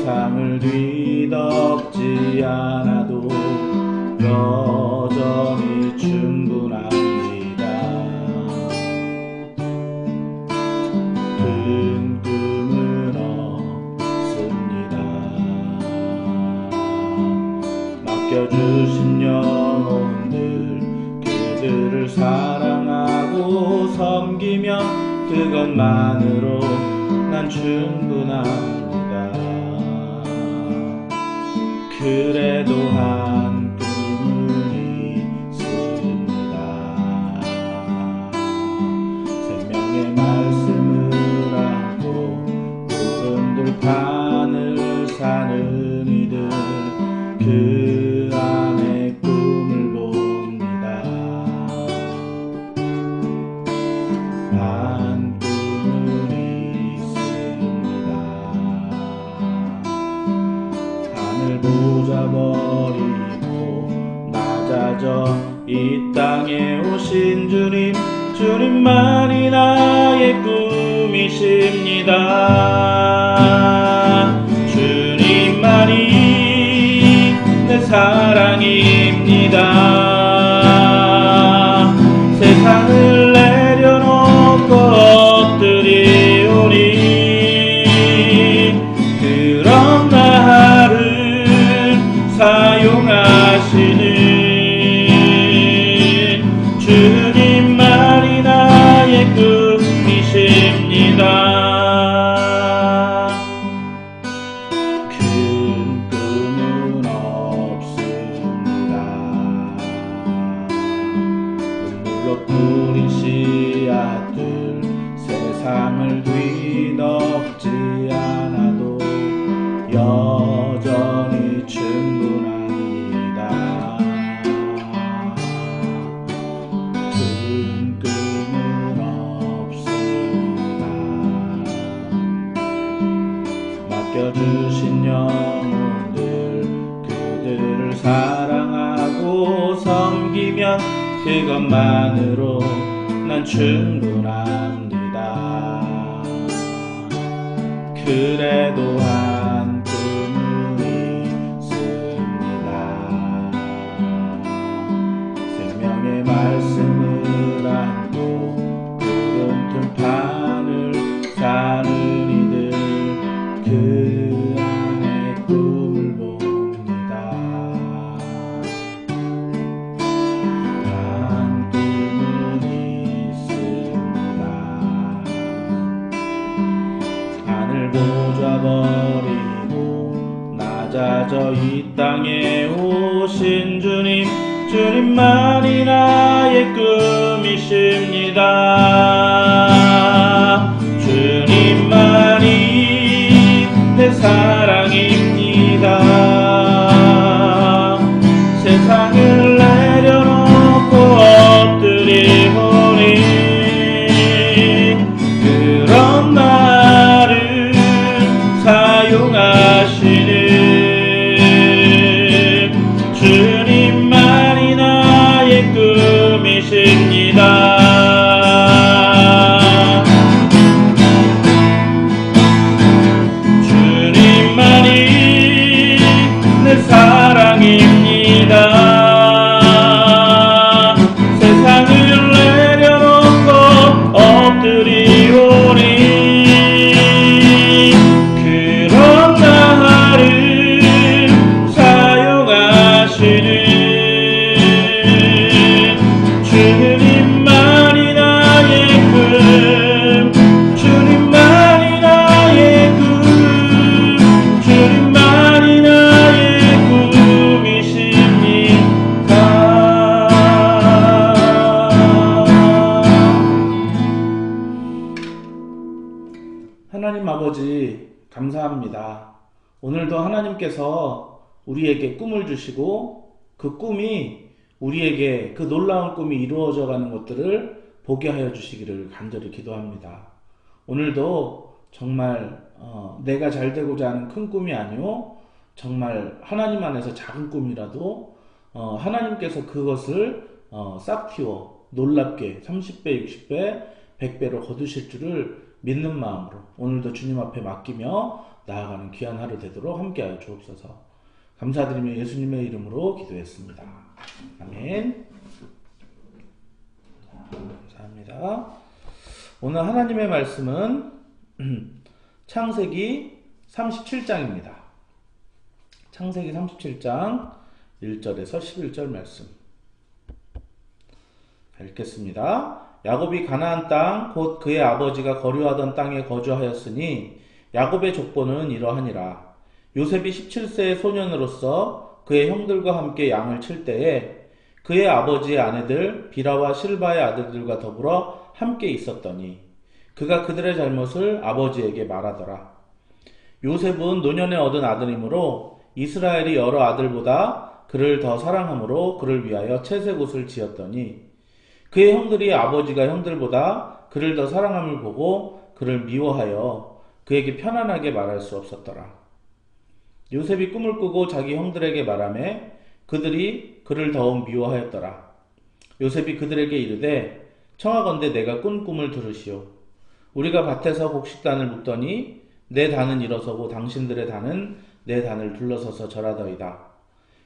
세상을 뒤덮지 않아도 여전히 충분합니다. 큰 꿈은 없습니다. 맡겨주신 영혼들, 그들을 사랑하고 섬기며 그것만으로 난 충분합니다. 그래도 한 꿈은 있습니다. 생명의 말씀을 안고 푸른 들판을 사는 이들, 그 안에 꿈을 봅니다. 한 꿈은 있습니다. 하늘 보자 버리고 낮아져 이 땅에 오신 주님, 주님만이 나의 꿈이십니다. 주님만이 내 사랑입니다. 세상을 내려놓고 엎드리오니 그런 나를 사용하시는 주님만이 나의 꿈이십니다. 큰 꿈은 없습니다. 눈물로 뿌린 씨앗들, 세상을 뒤덮지 않아도 여전히 충분합니다. 큰 꿈은 없습니다. 맡겨주신 영혼들, 그들을 사랑하고 섬기면 그것만으로 난 충분합니다. 그래도 한 꿈은 있습니다. 생명의 말씀을 안고 푸른 들판을 사는 이들, 그 안에 꿈을 봅니다. 한 꿈은 있습니다. 하늘 보자 버리고 낮아져 이 땅에 오신 주님, 주님만이 나의 꿈이십니다. 주님만이 내 사랑입니다. 세상을 내려놓고 엎드리오니 그런 나를 사용하시는 주님만이 나의 꿈이십니다. 주님만이 내 사랑입니다. 세상을 내려놓고 엎드리오니 그런 나를 사용하시는 주님만이 나의 꿈, 주님만이 나의 꿈, 주님만이 나의 꿈이십니다. 하나님 아버지 감사합니다. 오늘도 하나님께서 우리에게 꿈을 주시고 그 꿈이 우리에게 그 놀라운 꿈이 이루어져 가는 것들을 보게 하여 주시기를 간절히 기도합니다. 오늘도 정말 내가 잘 되고자 하는 큰 꿈이 아니오 정말 하나님 안에서 작은 꿈이라도 하나님께서 그것을 싹 틔워 놀랍게 30배, 60배, 100배로 거두실 줄을 믿는 마음으로 오늘도 주님 앞에 맡기며 나아가는 귀한 하루 되도록 함께하여 주옵소서. 감사드리며 예수님의 이름으로 기도했습니다. 아멘. 감사합니다. 오늘 하나님의 말씀은 창세기 37장입니다. 창세기 37장 1절에서 11절 말씀 읽겠습니다. 야곱이 가나안 땅 곧 그의 아버지가 거류하던 땅에 거주하였으니 야곱의 족보는 이러하니라. 요셉이 17세의 소년으로서 그의 형들과 함께 양을 칠 때에 그의 아버지의 아내들 비라와 실바의 아들들과 더불어 함께 있었더니 그가 그들의 잘못을 아버지에게 말하더라. 요셉은 노년에 얻은 아들이므로 이스라엘이 여러 아들보다 그를 더 사랑하므로 그를 위하여 채색옷을 지었더니 그의 형들이 아버지가 형들보다 그를 더 사랑함을 보고 그를 미워하여 그에게 편안하게 말할 수 없었더라. 요셉이 꿈을 꾸고 자기 형들에게 말하매 그들이 그를 더욱 미워하였더라. 요셉이 그들에게 이르되 청하건대 내가 꾼 꿈을 들으시오. 우리가 밭에서 곡식단을 묶더니 내 단은 일어서고 당신들의 단은 내 단을 둘러서서 절하더이다.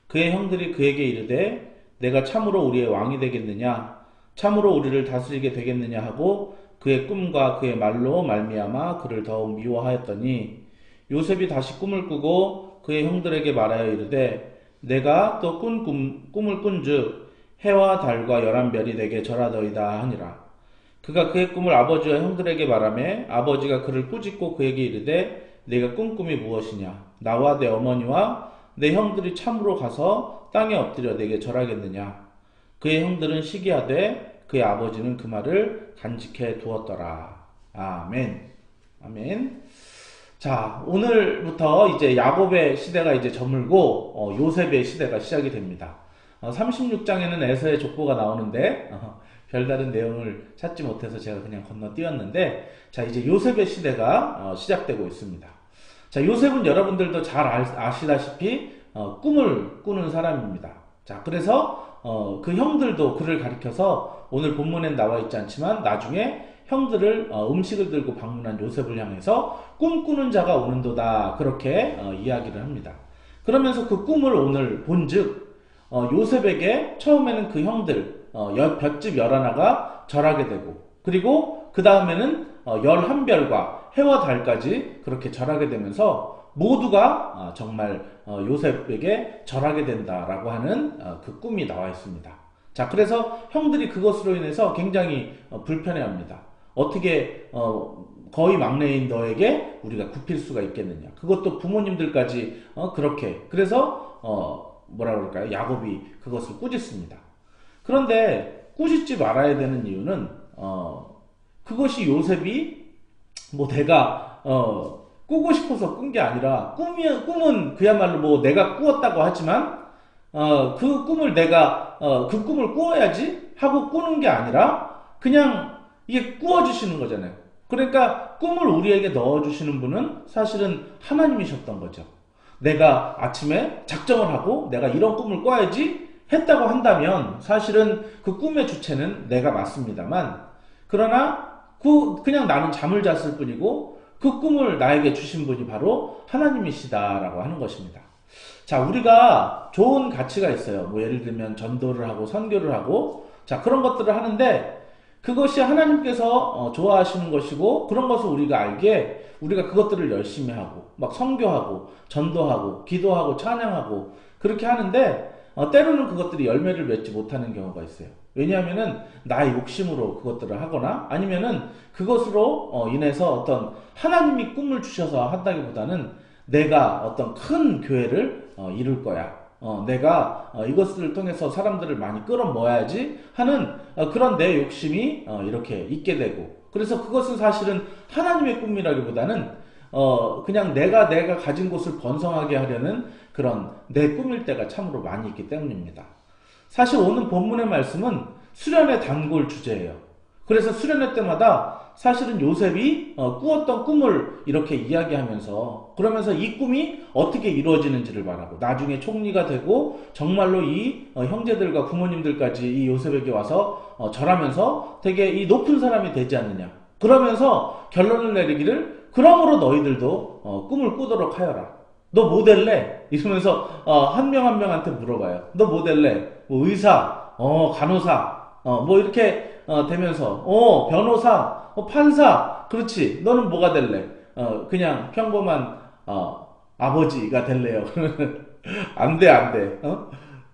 그의 형들이 그에게 이르되 내가 참으로 우리의 왕이 되겠느냐 참으로 우리를 다스리게 되겠느냐 하고 그의 꿈과 그의 말로 말미암아 그를 더욱 미워하였더니 요셉이 다시 꿈을 꾸고 그의 형들에게 말하여 이르되 내가 또 꿈을 꾼즉 해와 달과 11별이 내게 절하더이다 하니라. 그가 그의 꿈을 아버지와 형들에게 말하매 아버지가 그를 꾸짖고 그에게 이르되 내가 꾼 꿈이 무엇이냐 나와 내 어머니와 내 형들이 참으로 가서 땅에 엎드려 내게 절하겠느냐. 그의 형들은 시기하되 그의 아버지는 그 말을 간직해 두었더라. 아멘. 아멘. 자, 오늘부터 이제 야곱의 시대가 이제 저물고 요셉의 시대가 시작이 됩니다. 36장에는 에서의 족보가 나오는데 별다른 내용을 찾지 못해서 제가 그냥 건너뛰었는데, 자, 이제 요셉의 시대가 시작되고 있습니다. 자, 요셉은 여러분들도 잘 아시다시피 꿈을 꾸는 사람입니다. 자, 그래서 그 형들도 그를 가리켜서 오늘 본문엔 나와 있지 않지만 나중에 형들을 음식을 들고 방문한 요셉을 향해서 꿈꾸는 자가 오는도다, 그렇게 이야기를 합니다. 그러면서 그 꿈을 오늘 본즉 요셉에게 처음에는 그 형들 볏집 11가 절하게 되고, 그리고 그 다음에는 11별과 해와 달까지 그렇게 절하게 되면서 모두가 정말 요셉에게 절하게 된다라고 하는 그 꿈이 나와 있습니다. 자, 그래서 형들이 그것으로 인해서 굉장히 불편해합니다. 어떻게 거의 막내인 너에게 우리가 굽힐 수가 있겠느냐. 그것도 부모님들까지 그렇게. 그래서 뭐라 그럴까요? 야곱이 그것을 꾸짖습니다. 그런데 꾸짖지 말아야 되는 이유는 그것이 요셉이 뭐 내가 꾸고 싶어서 꾼 게 아니라, 꿈은 그야말로 뭐 내가 꾸었다고 하지만 그 꿈을 내가 그 꿈을 꾸어야지 하고 꾸는 게 아니라 그냥 이게 꾸어주시는 거잖아요. 그러니까 꿈을 우리에게 넣어주시는 분은 사실은 하나님이셨던 거죠. 내가 아침에 작정을 하고 내가 이런 꿈을 꿔야지 했다고 한다면 사실은 그 꿈의 주체는 내가 맞습니다만, 그러나 그냥 나는 잠을 잤을 뿐이고 그 꿈을 나에게 주신 분이 바로 하나님이시다라고 하는 것입니다. 자, 우리가 좋은 가치가 있어요. 뭐 예를 들면 전도를 하고 선교를 하고, 자, 그런 것들을 하는데 그것이 하나님께서 좋아하시는 것이고, 그런 것을 우리가 알기에 우리가 그것들을 열심히 하고 막 선교하고 전도하고 기도하고 찬양하고 그렇게 하는데 때로는 그것들이 열매를 맺지 못하는 경우가 있어요. 왜냐하면은 나의 욕심으로 그것들을 하거나 아니면은 그것으로 인해서 어떤 하나님이 꿈을 주셔서 한다기보다는 내가 어떤 큰 교회를 이룰 거야. 내가 이것을 통해서 사람들을 많이 끌어모아야지 하는 그런 내 욕심이 이렇게 있게 되고, 그래서 그것은 사실은 하나님의 꿈이라기보다는 그냥 내가 가진 것을 번성하게 하려는 그런 내 꿈일 때가 참으로 많이 있기 때문입니다. 사실 오늘 본문의 말씀은 수련의 단골 주제예요. 그래서 수련회 때마다 사실은 요셉이 꾸었던 꿈을 이렇게 이야기하면서, 그러면서 이 꿈이 어떻게 이루어지는지를 말하고, 나중에 총리가 되고 정말로 이 형제들과 부모님들까지 이 요셉에게 와서 절하면서 되게 이 높은 사람이 되지 않느냐, 그러면서 결론을 내리기를 그러므로 너희들도 꿈을 꾸도록 하여라. 너 뭐 될래? 이러면서 한 명 한 명한테 물어봐요. 너 뭐 될래? 뭐 의사, 간호사, 뭐 이렇게 되면서 변호사, 판사. 그렇지. 너는 뭐가 될래? 그냥 평범한 아버지가 될래요. 안 돼, 안 돼.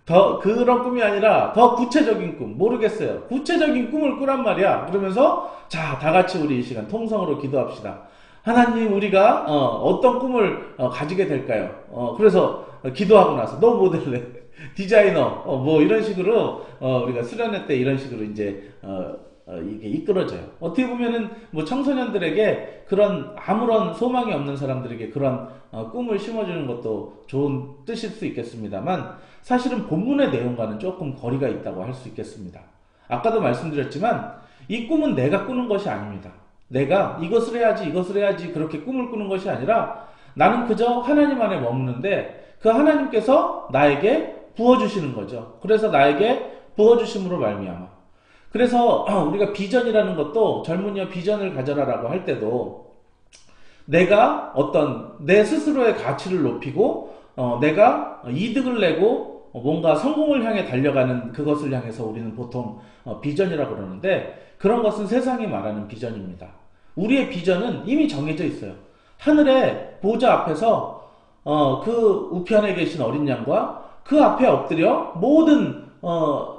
더 그런 꿈이 아니라 더 구체적인 꿈. 모르겠어요. 구체적인 꿈을 꾸란 말이야. 그러면서 자, 다 같이 우리 이 시간 통성으로 기도합시다. 하나님, 우리가 어떤 꿈을 가지게 될까요? 그래서 기도하고 나서 너 뭐 될래? 디자이너, 뭐 이런 식으로 우리가 수련회 때 이런 식으로 이제 이게 이끌어져요. 어떻게 보면은 뭐 청소년들에게 그런 아무런 소망이 없는 사람들에게 그런 꿈을 심어주는 것도 좋은 뜻일 수 있겠습니다만, 사실은 본문의 내용과는 조금 거리가 있다고 할 수 있겠습니다. 아까도 말씀드렸지만 이 꿈은 내가 꾸는 것이 아닙니다. 내가 이것을 해야지 이것을 해야지 그렇게 꿈을 꾸는 것이 아니라 나는 그저 하나님 안에 머무는데 그 하나님께서 나에게 부어주시는 거죠. 그래서 나에게 부어주심으로 말미암아. 그래서 우리가 비전이라는 것도 젊은이여 비전을 가져라라고 할 때도 내가 어떤 내 스스로의 가치를 높이고 내가 이득을 내고 뭔가 성공을 향해 달려가는 그것을 향해서 우리는 보통 비전이라고 그러는데, 그런 것은 세상이 말하는 비전입니다. 우리의 비전은 이미 정해져 있어요. 하늘의 보좌 앞에서 그 우편에 계신 어린 양과 그 앞에 엎드려 모든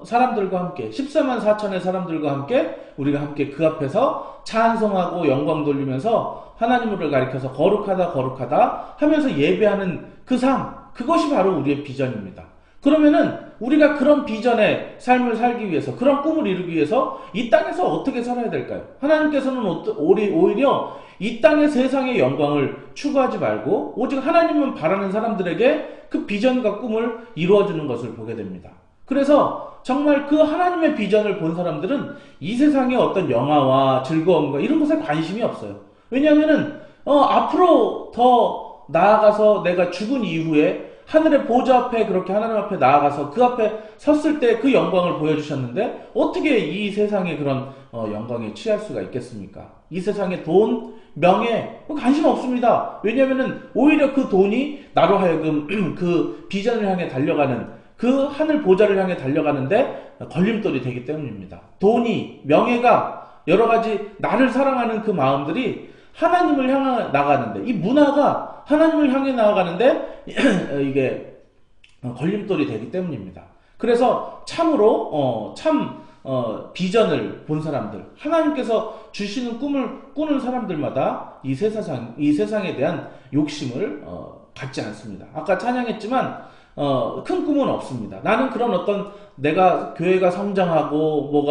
사람들과 함께 14만 4천의 사람들과 함께 우리가 함께 그 앞에서 찬송하고 영광 돌리면서 하나님을 가리켜서 거룩하다 거룩하다 하면서 예배하는 그 삶, 그것이 바로 우리의 비전입니다. 그러면은 우리가 그런 비전의 삶을 살기 위해서, 그런 꿈을 이루기 위해서 이 땅에서 어떻게 살아야 될까요? 하나님께서는 오히려 이 땅의 세상의 영광을 추구하지 말고 오직 하나님만 바라는 사람들에게 그 비전과 꿈을 이루어주는 것을 보게 됩니다. 그래서 정말 그 하나님의 비전을 본 사람들은 이 세상의 어떤 영화와 즐거움과 이런 것에 관심이 없어요. 왜냐하면은 앞으로 더 나아가서 내가 죽은 이후에 하늘의 보좌 앞에 그렇게 하나님 앞에 나아가서 그 앞에 섰을 때 그 영광을 보여주셨는데 어떻게 이 세상의 그런 영광에 취할 수가 있겠습니까? 이 세상의 돈, 명예 관심 없습니다. 왜냐하면은 오히려 그 돈이 나로 하여금 그 비전을 향해 달려가는, 그 하늘 보좌를 향해 달려가는데 걸림돌이 되기 때문입니다. 돈이, 명예가, 여러 가지 나를 사랑하는 그 마음들이 하나님을 향해 나가는데, 이 문화가 하나님을 향해 나아가는데 이게 걸림돌이 되기 때문입니다. 그래서 참으로 비전을 본 사람들, 하나님께서 주시는 꿈을 꾸는 사람들마다 이 세상에 대한 욕심을 갖지 않습니다. 아까 찬양했지만 큰 꿈은 없습니다. 나는 그런 어떤 내가 교회가 성장하고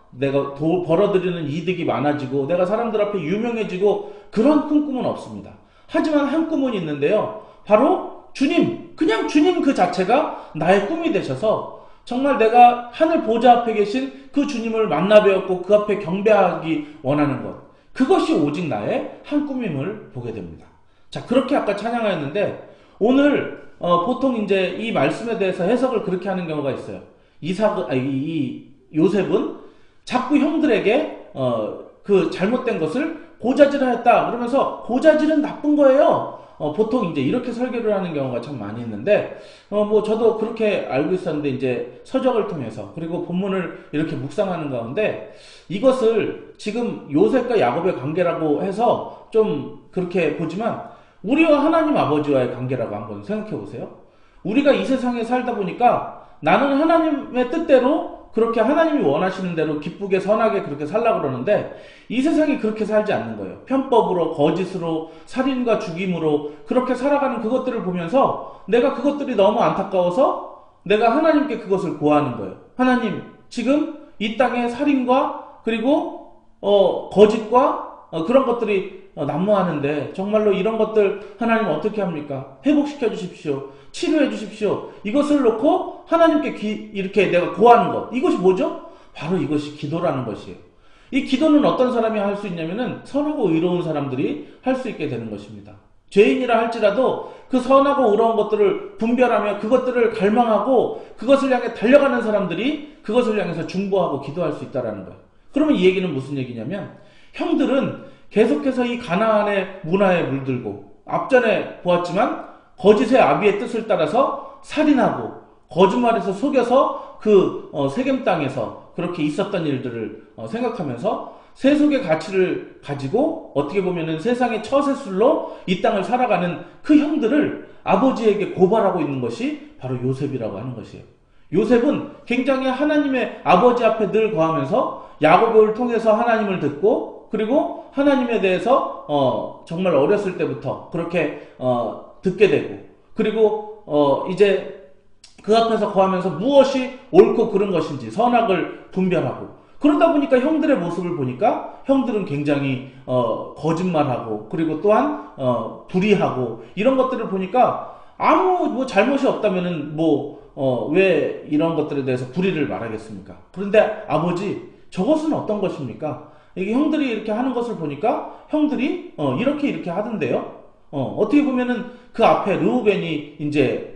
내가 벌어들이는 이득이 많아지고 내가 사람들 앞에 유명해지고 그런 큰 꿈은 없습니다. 하지만 한 꿈은 있는데요. 바로 주님, 그냥 주님 그 자체가 나의 꿈이 되셔서 정말 내가 하늘 보좌 앞에 계신 그 주님을 만나 뵈었고 그 앞에 경배하기 원하는 것, 그것이 오직 나의 한 꿈임을 보게 됩니다. 자, 그렇게 아까 찬양하였는데 오늘 보통 이제 이 말씀에 대해서 해석을 그렇게 하는 경우가 있어요. 이 요셉은 자꾸 형들에게 그 잘못된 것을 고자질하였다 그러면서 고자질은 나쁜 거예요. 보통 이제 이렇게 설교를 하는 경우가 참 많이 있는데 뭐 저도 그렇게 알고 있었는데 이제 서적을 통해서 그리고 본문을 이렇게 묵상하는 가운데 이것을 지금 요셉과 야곱의 관계라고 해서 좀 그렇게 보지만 우리와 하나님 아버지와의 관계라고 한번 생각해 보세요. 우리가 이 세상에 살다 보니까 나는 하나님의 뜻대로 그렇게 하나님이 원하시는 대로 기쁘게 선하게 그렇게 살려고 그러는데 이 세상이 그렇게 살지 않는 거예요. 편법으로, 거짓으로, 살인과 죽임으로 그렇게 살아가는 그것들을 보면서 내가 그것들이 너무 안타까워서 내가 하나님께 그것을 고하는 거예요. 하나님, 지금 이 땅에 살인과 그리고 거짓과 그런 것들이 난무하는데 정말로 이런 것들 하나님 어떻게 합니까? 회복시켜 주십시오. 치료해 주십시오. 이것을 놓고 하나님께 이렇게 내가 고하는 것, 이것이 뭐죠? 바로 이것이 기도라는 것이에요. 이 기도는 어떤 사람이 할 수 있냐면은 선하고 의로운 사람들이 할 수 있게 되는 것입니다. 죄인이라 할지라도 그 선하고 의로운 것들을 분별하며 그것들을 갈망하고 그것을 향해 달려가는 사람들이 그것을 향해서 중보하고 기도할 수 있다는 거예요. 그러면 이 얘기는 무슨 얘기냐면 형들은 계속해서 이 가나안의 문화에 물들고, 앞전에 보았지만 거짓의 아비의 뜻을 따라서 살인하고 거짓말에서 속여서 그 세겜 땅에서 그렇게 있었던 일들을 생각하면서 세속의 가치를 가지고 어떻게 보면은 세상의 처세술로 이 땅을 살아가는 그 형들을 아버지에게 고발하고 있는 것이 바로 요셉이라고 하는 것이에요. 요셉은 굉장히 하나님의 아버지 앞에 늘 거하면서 야고보를 통해서 하나님을 듣고, 그리고 하나님에 대해서 정말 어렸을 때부터 그렇게 듣게 되고, 그리고 이제 그 앞에서 거하면서 무엇이 옳고 그른 것인지 선악을 분별하고, 그러다 보니까 형들의 모습을 보니까 형들은 굉장히 거짓말하고, 그리고 또한 불의하고, 이런 것들을 보니까 아무 뭐 잘못이 없다면은 왜 이런 것들에 대해서 불의를 말하겠습니까? 그런데 아버지, 저것은 어떤 것입니까? 이게 형들이 이렇게 하는 것을 보니까 형들이 이렇게 하던데요. 어떻게 보면은 그 앞에 르우벤이 이제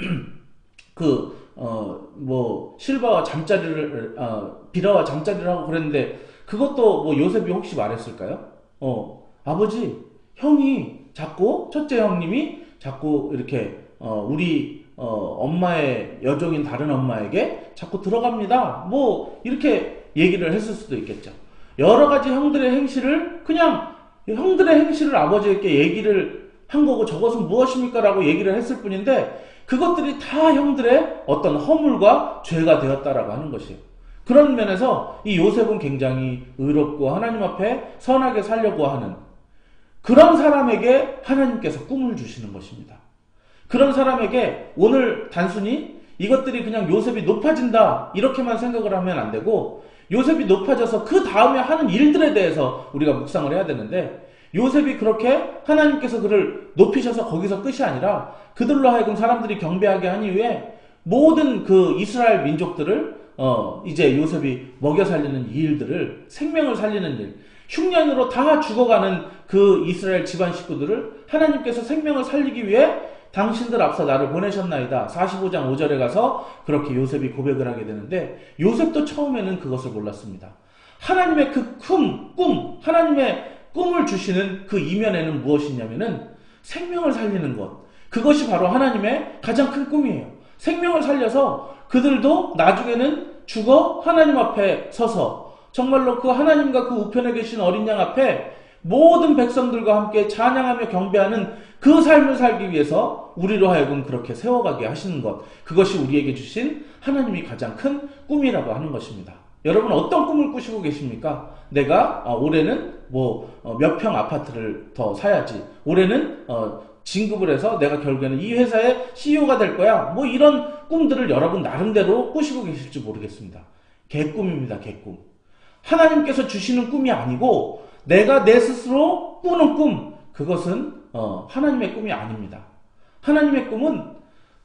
실바와 잠자리를 비라와 잠자리를 하고 그랬는데, 그것도 뭐 요셉이 혹시 말했을까요? 아버지, 형이 자꾸, 첫째 형님이 자꾸 이렇게 우리 엄마의 여종인 다른 엄마에게 자꾸 들어갑니다, 뭐 이렇게 얘기를 했을 수도 있겠죠. 여러 가지 형들의 행실을, 그냥 형들의 행실을 아버지에게 얘기를 한 거고, 저것은 무엇입니까? 라고 얘기를 했을 뿐인데, 그것들이 다 형들의 어떤 허물과 죄가 되었다라고 하는 것이에요. 그런 면에서 이 요셉은 굉장히 의롭고 하나님 앞에 선하게 살려고 하는 그런 사람에게 하나님께서 꿈을 주시는 것입니다. 그런 사람에게 오늘 단순히 이것들이 그냥 요셉이 높아진다 이렇게만 생각을 하면 안 되고, 요셉이 높아져서 그 다음에 하는 일들에 대해서 우리가 묵상을 해야 되는데, 요셉이 그렇게 하나님께서 그를 높이셔서 거기서 끝이 아니라 그들로 하여금 사람들이 경배하게 한 이후에 모든 그 이스라엘 민족들을 이제 요셉이 먹여 살리는 이 일들을, 생명을 살리는 일, 흉년으로 다 죽어가는 그 이스라엘 집안 식구들을 하나님께서 생명을 살리기 위해 당신들 앞서 나를 보내셨나이다, 45장 5절에 가서 그렇게 요셉이 고백을 하게 되는데, 요셉도 처음에는 그것을 몰랐습니다. 하나님의 그 꿈, 하나님의 꿈을 주시는 그 이면에는 무엇이 있냐면은 생명을 살리는 것, 그것이 바로 하나님의 가장 큰 꿈이에요. 생명을 살려서 그들도 나중에는 죽어 하나님 앞에 서서 정말로 그 하나님과 그 우편에 계신 어린 양 앞에 모든 백성들과 함께 찬양하며 경배하는 그 삶을 살기 위해서 우리로 하여금 그렇게 세워가게 하시는 것, 그것이 우리에게 주신 하나님이 가장 큰 꿈이라고 하는 것입니다. 여러분, 어떤 꿈을 꾸시고 계십니까? 내가 올해는 몇 평 아파트를 더 사야지, 올해는 진급을 해서 내가 결국에는 이 회사의 CEO가 될 거야, 뭐 이런 꿈들을 여러분 나름대로 꾸시고 계실지 모르겠습니다. 개꿈입니다. 개꿈. 하나님께서 주시는 꿈이 아니고 내가 내 스스로 꾸는 꿈, 그것은 하나님의 꿈이 아닙니다. 하나님의 꿈은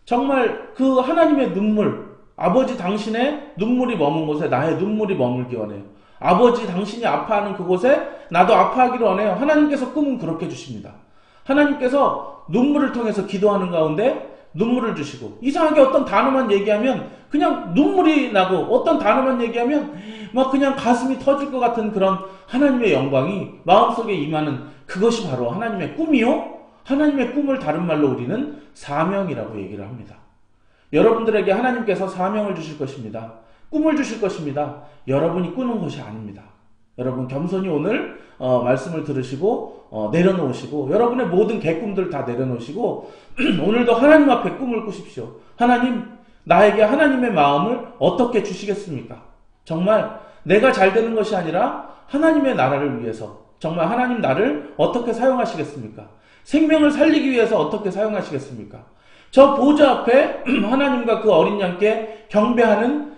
정말 그 하나님의 눈물, 아버지 당신의 눈물이 머문 곳에 나의 눈물이 머물기 원해요. 아버지 당신이 아파하는 그곳에 나도 아파하기를 원해요. 하나님께서 꿈은 그렇게 주십니다. 하나님께서 눈물을 통해서 기도하는 가운데 눈물을 주시고, 이상하게 어떤 단어만 얘기하면 그냥 눈물이 나고, 어떤 단어만 얘기하면 막 그냥 가슴이 터질 것 같은 그런 하나님의 영광이 마음속에 임하는, 그것이 바로 하나님의 꿈이요, 하나님의 꿈을 다른 말로 우리는 사명이라고 얘기를 합니다. 여러분들에게 하나님께서 사명을 주실 것입니다. 꿈을 주실 것입니다. 여러분이 꾸는 것이 아닙니다. 여러분 겸손히 오늘 말씀을 들으시고 내려놓으시고, 여러분의 모든 개꿈들 다 내려놓으시고 오늘도 하나님 앞에 꿈을 꾸십시오. 하나님, 나에게 하나님의 마음을 어떻게 주시겠습니까? 정말 내가 잘 되는 것이 아니라 하나님의 나라를 위해서 정말 하나님 나를 어떻게 사용하시겠습니까? 생명을 살리기 위해서 어떻게 사용하시겠습니까? 저 보좌 앞에 하나님과 그 어린 양께 경배하는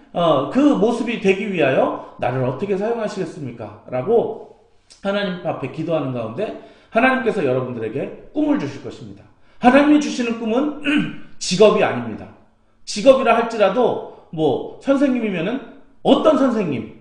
그 모습이 되기 위하여 나를 어떻게 사용하시겠습니까? 라고 하나님 앞에 기도하는 가운데 하나님께서 여러분들에게 꿈을 주실 것입니다. 하나님이 주시는 꿈은 직업이 아닙니다. 직업이라 할지라도 선생님이면은 어떤 선생님,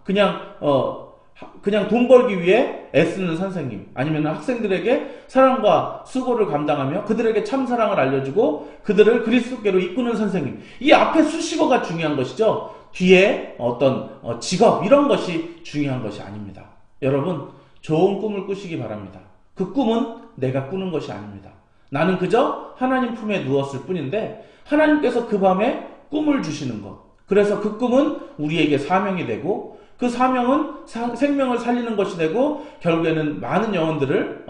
그냥 돈 벌기 위해 애쓰는 선생님, 아니면 학생들에게 사랑과 수고를 감당하며 그들에게 참사랑을 알려주고 그들을 그리스도께로 이끄는 선생님, 이 앞에 수식어가 중요한 것이죠. 뒤에 어떤 직업, 이런 것이 중요한 것이 아닙니다. 여러분, 좋은 꿈을 꾸시기 바랍니다. 그 꿈은 내가 꾸는 것이 아닙니다. 나는 그저 하나님 품에 누웠을 뿐인데 하나님께서 그 밤에 꿈을 주시는 것. 그래서 그 꿈은 우리에게 사명이 되고 그 사명은 생명을 살리는 것이 되고 결국에는 많은 영혼들을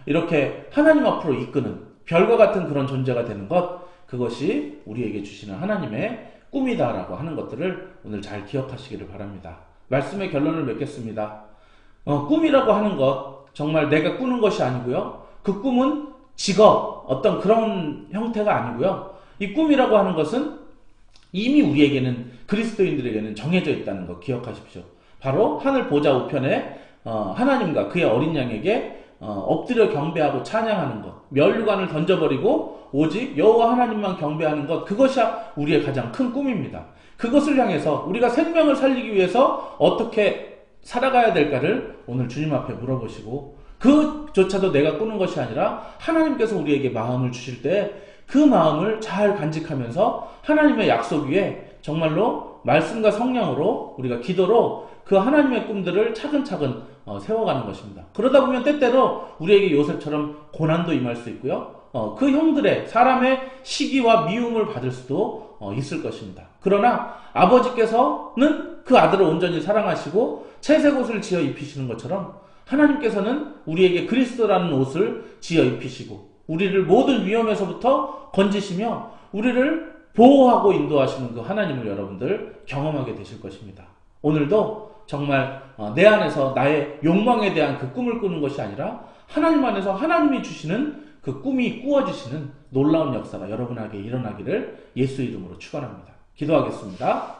이렇게 하나님 앞으로 이끄는 별과 같은 그런 존재가 되는 것. 그것이 우리에게 주시는 하나님의 꿈이다라고 하는 것들을 오늘 잘 기억하시기를 바랍니다. 말씀의 결론을 맺겠습니다. 꿈이라고 하는 것 정말 내가 꾸는 것이 아니고요. 그 꿈은 직업 어떤 그런 형태가 아니고요. 이 꿈이라고 하는 것은 이미 우리에게는 그리스도인들에게는 정해져 있다는 것 기억하십시오. 바로 하늘 보좌 우편에 하나님과 그의 어린 양에게 엎드려 경배하고 찬양하는 것, 면류관을 던져버리고 오직 여호와 하나님만 경배하는 것, 그것이 우리의 가장 큰 꿈입니다. 그것을 향해서 우리가 생명을 살리기 위해서 어떻게 살아가야 될까를 오늘 주님 앞에 물어보시고, 그조차도 내가 꾸는 것이 아니라 하나님께서 우리에게 마음을 주실 때 그 마음을 잘 간직하면서 하나님의 약속 위에 정말로 말씀과 성령으로 우리가 기도로 그 하나님의 꿈들을 차근차근 세워가는 것입니다. 그러다 보면 때때로 우리에게 요셉처럼 고난도 임할 수 있고요. 그 형들의 사람의 시기와 미움을 받을 수도 있을 것입니다. 그러나 아버지께서는 그 아들을 온전히 사랑하시고 채색 옷을 지어 입히시는 것처럼 하나님께서는 우리에게 그리스도라는 옷을 지어 입히시고 우리를 모든 위험에서부터 건지시며 우리를 보호하고 인도하시는 그 하나님을 여러분들 경험하게 되실 것입니다. 오늘도 정말 내 안에서 나의 욕망에 대한 그 꿈을 꾸는 것이 아니라 하나님 안에서 하나님이 주시는 그 꿈이 꾸어지시는 놀라운 역사가 여러분에게 일어나기를 예수 이름으로 축원합니다. 기도하겠습니다.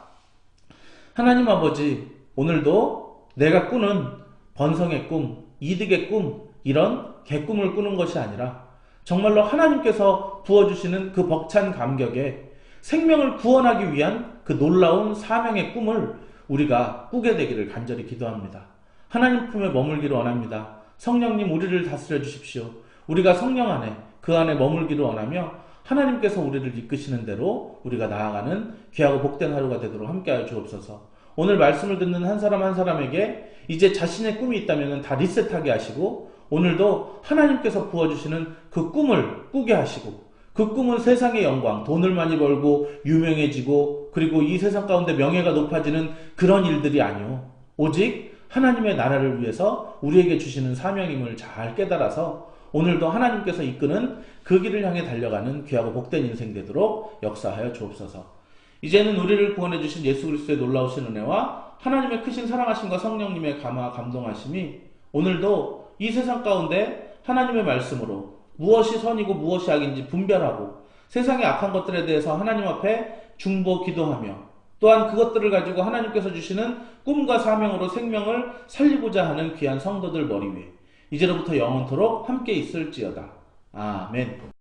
하나님 아버지, 오늘도 내가 꾸는 번성의 꿈, 이득의 꿈, 이런 개꿈을 꾸는 것이 아니라 정말로 하나님께서 부어주시는 그 벅찬 감격에 생명을 구원하기 위한 그 놀라운 사명의 꿈을 우리가 꾸게 되기를 간절히 기도합니다. 하나님 품에 머물기를 원합니다. 성령님 우리를 다스려 주십시오. 우리가 성령 안에 그 안에 머물기를 원하며 하나님께서 우리를 이끄시는 대로 우리가 나아가는 귀하고 복된 하루가 되도록 함께하여 주옵소서. 오늘 말씀을 듣는 한 사람 한 사람에게 이제 자신의 꿈이 있다면 다 리셋하게 하시고 오늘도 하나님께서 부어주시는 그 꿈을 꾸게 하시고 그 꿈은 세상의 영광, 돈을 많이 벌고 유명해지고 그리고 이 세상 가운데 명예가 높아지는 그런 일들이 아니오. 오직 하나님의 나라를 위해서 우리에게 주시는 사명임을 잘 깨달아서 오늘도 하나님께서 이끄는 그 길을 향해 달려가는 귀하고 복된 인생 되도록 역사하여 주옵소서. 이제는 우리를 구원해 주신 예수 그리스도의 놀라우신 은혜와 하나님의 크신 사랑하심과 성령님의 감화 감동하심이 오늘도 이 세상 가운데 하나님의 말씀으로 무엇이 선이고 무엇이 악인지 분별하고 세상의 악한 것들에 대해서 하나님 앞에 중보 기도하며 또한 그것들을 가지고 하나님께서 주시는 꿈과 사명으로 생명을 살리고자 하는 귀한 성도들 머리 위에 이제로부터 영원토록 함께 있을지어다. 아멘.